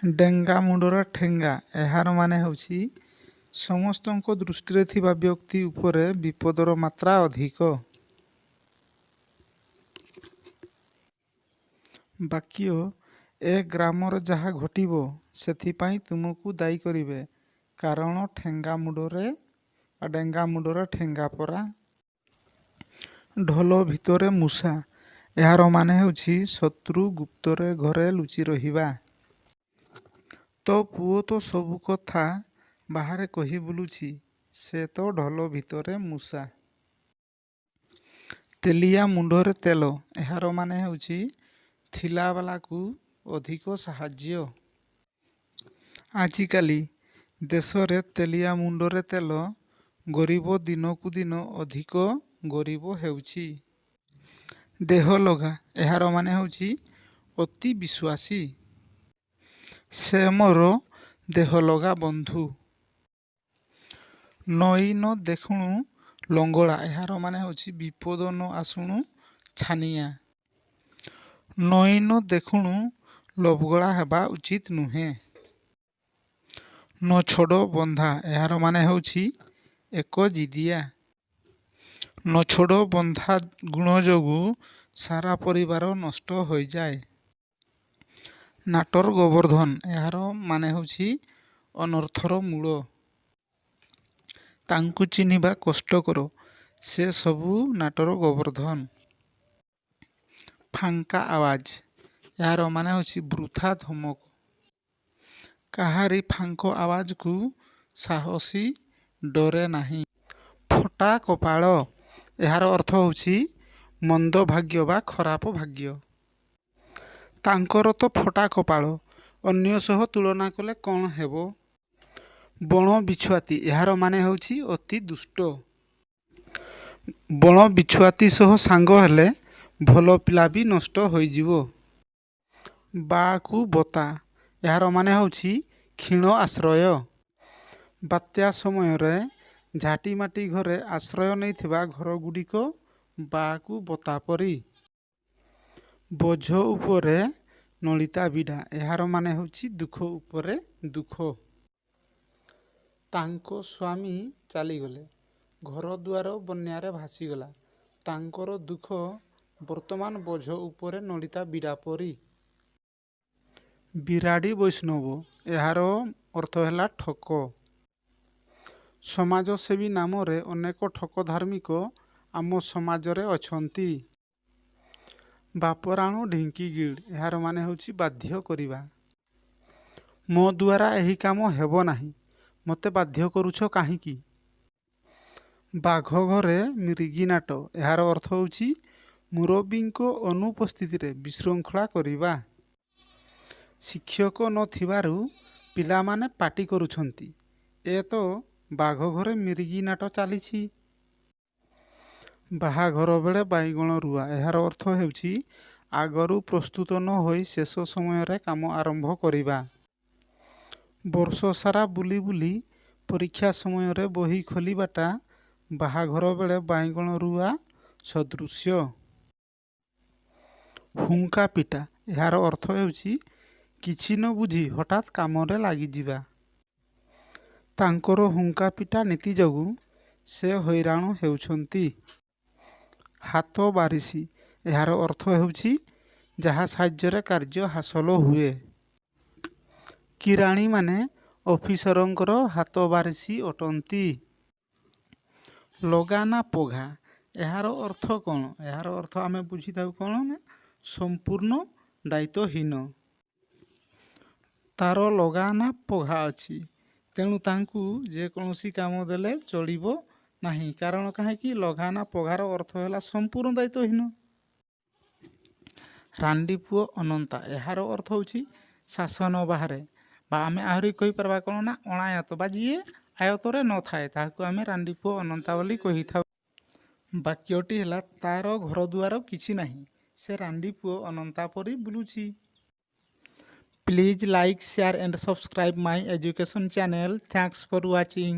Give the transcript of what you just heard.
ଡେଙ୍ଗା ମୁଣ୍ଡର ଠେଙ୍ଗା ଏହାର ମାନେ ହେଉଛି ସମସ୍ତଙ୍କ ଦୃଷ୍ଟିରେ ଥିବା ବ୍ୟକ୍ତି ଉପରେ ବିପଦର ମାତ୍ରା ଅଧିକ। ବାକ୍ୟ ଏ ଗ୍ରାମରେ ଯାହା ଘଟିବ ସେଥିପାଇଁ ତୁମକୁ ଦାୟୀ କରିବେ କାରଣ ଠେଙ୍ଗା ମୁଣ୍ଡରେ ବା ଡେଙ୍ଗା ମୁଣ୍ଡର ଠେଙ୍ଗା ପରା। ଢୋଲ ଭିତରେ ମୂଷା ଏହାର ମାନେ ହେଉଛି ଶତ୍ରୁ ଗୁପ୍ତରେ ଘରେ ଲୁଚି ରହିବା। ତୋ ପୁଅ ତ ସବୁ କଥା ବାହାରେ କହି ବୁଲୁଛି ସେ ତ ଢୋଲ ଭିତରେ ମୂଷା। ତେଲିଆ ମୁଣ୍ଡରେ ତେଲ ଏହାର ମାନେ ହେଉଛି ଥିଲାବାଲାକୁ ଅଧିକ ସାହାଯ୍ୟ। ଆଜିକାଲି ଦେଶରେ ତେଲିଆ ମୁଣ୍ଡରେ ତେଲ ଗରିବ ଦିନକୁ ଦିନ ଅଧିକ ଗରିବ ହେଉଛି। ଦେହ ଲଗା ଏହାର ମାନେ ହେଉଛି ଅତି ବିଶ୍ୱାସୀ। ସେ ମୋର ଦେହ ଲଗା ବନ୍ଧୁ। ନଈ ନ ଦେଖୁଣୁ ଲଙ୍ଗଳା ଏହାର ମାନେ ହେଉଛି ବିପଦ ନ ଆସୁଣୁ ଛାନିଆ। ନଈ ନ ଦେଖୁଣୁ ଲବଗଳା ହେବା ଉଚିତ ନୁହେଁ। ନଛୋଡ଼ ବନ୍ଧା ଏହାର ମାନେ ହେଉଛି ଏକ ଜିଦିଆ। ନଛୋଡ଼ ବନ୍ଧା ଗୁଣ ଯୋଗୁଁ ସାରା ପରିବାର ନଷ୍ଟ ହୋଇଯାଏ। ନାଟର ଗୋବର୍ଦ୍ଧନ ଏହାର ମାନେ ହେଉଛି ଅନର୍ଥର ମୂଳ। ତାଙ୍କୁ ଚିହ୍ନିବା କଷ୍ଟକର ସେ ସବୁ ନାଟର ଗୋବର୍ଦ୍ଧନ। ଫାଙ୍କା ଆୱାଜ ଏହାର ମାନେ ହେଉଛି ବୃଥା ଧମକ। କାହାରି ଫାଙ୍କ ଆୱାଜକୁ ସାହସୀ ଡରେ ନାହିଁ। ଫଟା କପାଳ ଏହାର ଅର୍ଥ ହେଉଛି ମନ୍ଦ ଭାଗ୍ୟ ବା ଖରାପ ଭାଗ୍ୟ। ତାଙ୍କର ତ ଫଟା କପାଳ ଅନ୍ୟ ସହ ତୁଳନା କଲେ କ'ଣ ହେବ। ବଣ ବିଛୁଆତି ଏହାର ମାନେ ହେଉଛି ଅତି ଦୁଷ୍ଟ। ବଣ ବିଛୁଆତି ସହ ସାଙ୍ଗ ହେଲେ ଭଲ ପିଲା ବି ନଷ୍ଟ ହୋଇଯିବ। ବାଆକୁ ବତା ଏହାର ମାନେ ହେଉଛି କ୍ଷୀଣ ଆଶ୍ରୟ। ବାତ୍ୟା ସମୟରେ ଝାଟିମାଟି ଘରେ ଆଶ୍ରୟ ନେଇଥିବା ଘରଗୁଡ଼ିକ ବାଆକୁ ବତା ପରି। ବୋଝ ଉପରେ ନଳିତା ବିଡ଼ା ଏହାର ମାନେ ହେଉଛି ଦୁଃଖ ଉପରେ ଦୁଃଖ। ତାଙ୍କ ସ୍ୱାମୀ ଚାଲିଗଲେ ଘରଦୁଆର ବନ୍ୟାରେ ଭାସିଗଲା ତାଙ୍କର ଦୁଃଖ ବର୍ତ୍ତମାନ ବୋଝ ଉପରେ ନଳିତା ବିଡ଼ା ପରି। ବିରାଡ଼ି ବୈଷ୍ଣବ ଏହାର ଅର୍ଥ ହେଲା ଠକ। ସମାଜସେବୀ ନାମରେ ଅନେକ ଠକ ଧାର୍ମିକ ଆମ ସମାଜରେ ଅଛନ୍ତି। ବାପରାଣୁ ଢିଙ୍କି ଗିଳି ଏହାର ମାନେ ହେଉଛି ବାଧ୍ୟ କରିବା। ମୋ ଦ୍ୱାରା ଏହି କାମ ହେବ ନାହିଁ ମୋତେ ବାଧ୍ୟ କରୁଛ କାହିଁକି। ବାଘ ଘରେ ମିରିଗି ନାଟ ଏହାର ଅର୍ଥ ହେଉଛି ମୁରବୀଙ୍କ ଅନୁପସ୍ଥିତିରେ ବିଶୃଙ୍ଖଳା କରିବା। ଶିକ୍ଷକ ନଥିବାରୁ ପିଲାମାନେ ପାଟି କରୁଛନ୍ତି ଏ ତ ବାଘ ଘରେ ମିରିଗି ନାଟ ଚାଲିଛି। ବାହାଘର ବେଳେ ବାଇଗଣ ରୁଆ ଏହାର ଅର୍ଥ ହେଉଛି ଆଗରୁ ପ୍ରସ୍ତୁତ ନ ହୋଇ ଶେଷ ସମୟରେ କାମ ଆରମ୍ଭ କରିବା। ବର୍ଷ ସାରା ବୁଲି ବୁଲି ପରୀକ୍ଷା ସମୟରେ ବହି ଖୋଲିବାଟା ବାହାଘର ବେଳେ ବାଇଗଣ ରୁଆ ସଦୃଶ୍ୟ। ହୁଙ୍କା ପିଟା ଏହାର ଅର୍ଥ ହେଉଛି କିଛି ନ ବୁଝି ହଠାତ୍ କାମରେ ଲାଗିଯିବା। ତାଙ୍କର ହୁଙ୍କା ପିଟା ନୀତି ଯୋଗୁଁ ସେ ହଇରାଣ ହେଉଛନ୍ତି। ହାତ ବାରିସି ଏହାର ଅର୍ଥ ହେଉଛି ଯାହା ସାହାଯ୍ୟରେ କାର୍ଯ୍ୟ ହାସଲ ହୁଏ। କିରାଣୀମାନେ ଅଫିସରଙ୍କର ହାତ ବାରିସି ଅଟନ୍ତି। ଲଗାନା ପଘା ଏହାର ଅର୍ଥ କ'ଣ। ଏହାର ଅର୍ଥ ଆମେ ବୁଝିଥାଉ କ'ଣ ନା ସମ୍ପୂର୍ଣ୍ଣ ଦାୟିତ୍ୱହୀନ। ତାର ଲଗାନା ପଘା ଅଛି ତେଣୁ ତାଙ୍କୁ ଯେକୌଣସି କାମ ଦେଲେ ଚଳିବ ନାହିଁ କାରଣ କାହିଁକି ଲଗାନା ପଘାର ଅର୍ଥ ହେଲା ସମ୍ପୂର୍ଣ୍ଣ ଦାୟିତ୍ୱହୀନ। ରାଣ୍ଡି ପୁଅ ଅନନ୍ତା ଏହାର ଅର୍ଥ ହେଉଛି ଶାସନ ବାହାରେ ବା ଆମେ ଆହୁରି କହିପାରିବା କ'ଣ ନା ଅଣାୟତ ବା ଯିଏ ଆୟତରେ ନଥାଏ ତାହାକୁ ଆମେ ରାଣ୍ଡି ପୁଅ ଅନନ୍ତା ବୋଲି କହିଥାଉ। ବାକ୍ୟଟି ହେଲା ତାର ଘରଦୁଆର କିଛି ନାହିଁ ସେ ରାଣ୍ଡି ପୁଅ ଅନନ୍ତା ପରି ବୁଲୁଛି। Please like share and subscribe my education channel. Thanks for watching.